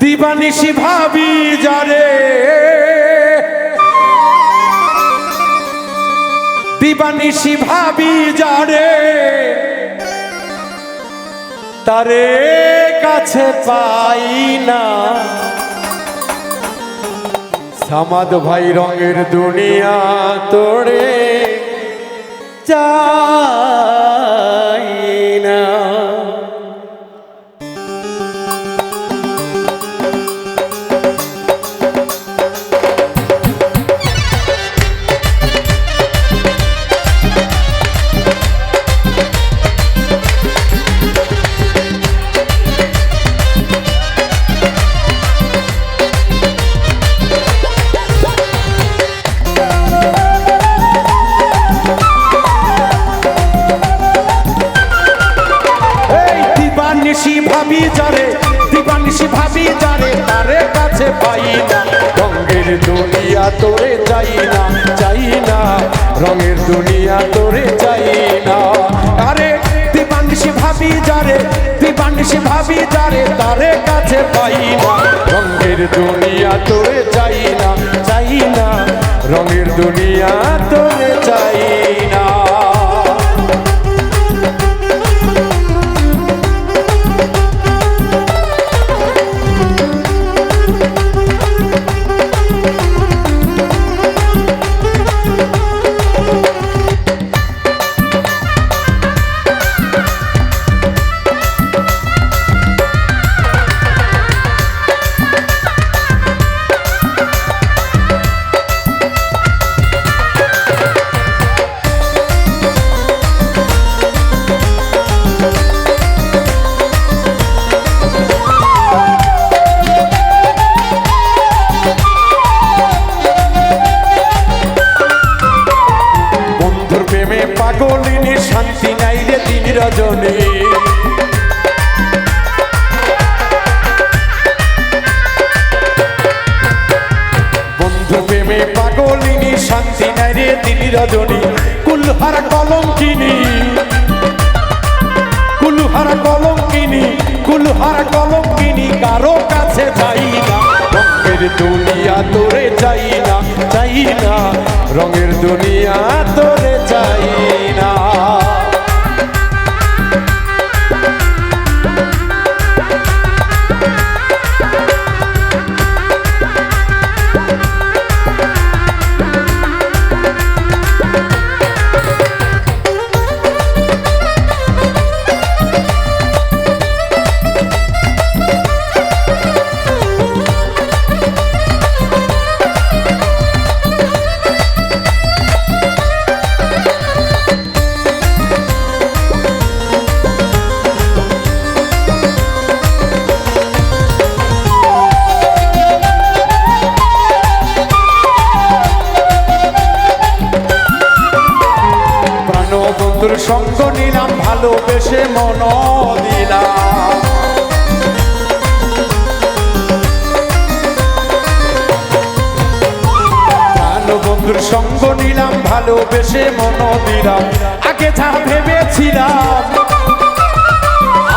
দিবানিশি ভাবি যারে, দিবানিশি ভাবি যারে, তারে কাছে পাই না। সামাদ ভাই রঙের দুনিয়া তোড়ে যাই না। ভাবি যারে, দিবানিশি ভাবি যারে, তারে কাছে পাই না। রঙের দুনিয়া তোরে চাই না, চাই না, রঙের দুনিয়া তোরে চাই না। আরে দিবানিশি ভাবি যারে, দিবানিশি ভাবি যারে, তারে কাছে পাই না। রঙের দুনিয়া তোরে চাই না, চাই না, রঙের দুনিয়া তোরে চাই না। পাগলিনী শান্তি নাই রে দিন রজনী, বন্ধু প্রেমে পাগলিনী শান্তি নাই রে দিন রজনী। কুলহারা কলঙ্কিনী, কুলহারা কলঙ্কিনী, কুলহারা কলঙ্কিনী, কারো কাছে যাই না। রঙের দুনিয়া তোরে চাই না, চাই না, রঙের দুনিয়া তোরে চাই না। বন্ধুর সঙ্গ নিলাম, ভালোবেসে মন দিলাম। ভালো বন্ধুর সঙ্গ নিলাম, ভালোবেসে মন দিলাম। আগে যা ভেবেছিলাম,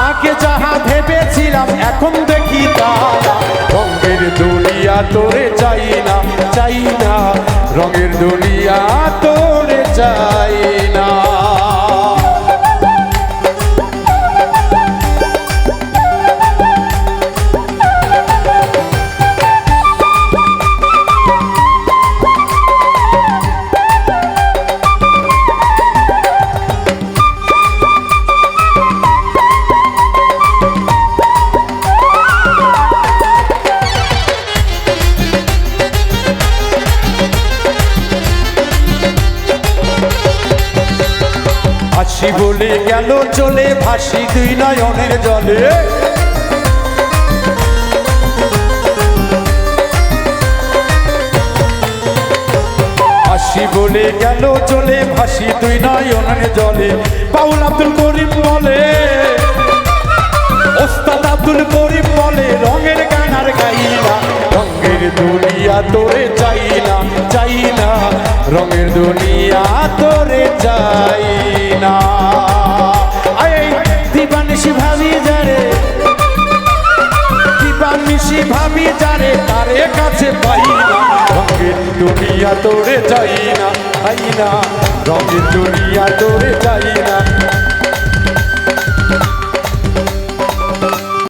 আগে যাহা ভেবেছিলাম, এখন দেখি তা। রঙের দুনিয়া তোরে চাই না, চাই না, রঙের দুনিয়া তোরে চাই না। আসি বলে গেল চলে, ভাসি দুই নয়নের জলে। আসি বলে গেল চলে, ভাসি দুই নয়নের জলে। বাউল আব্দুল করিম বলে, ওস্তাদ আব্দুল করিম বলে, রঙের গান আর গাই না। রঙের দুনিয়া তোরে চাই না, চাই না, রঙের দুনিয়া তোরে চাই না। দিবানিশি ভাবি যারে, দিবানিশি নিশি ভাবি যারে তারে কাছে পাই না রঙের দুনিয়া তোরে যাই না রঙের দুনিয়া তোরে যাই না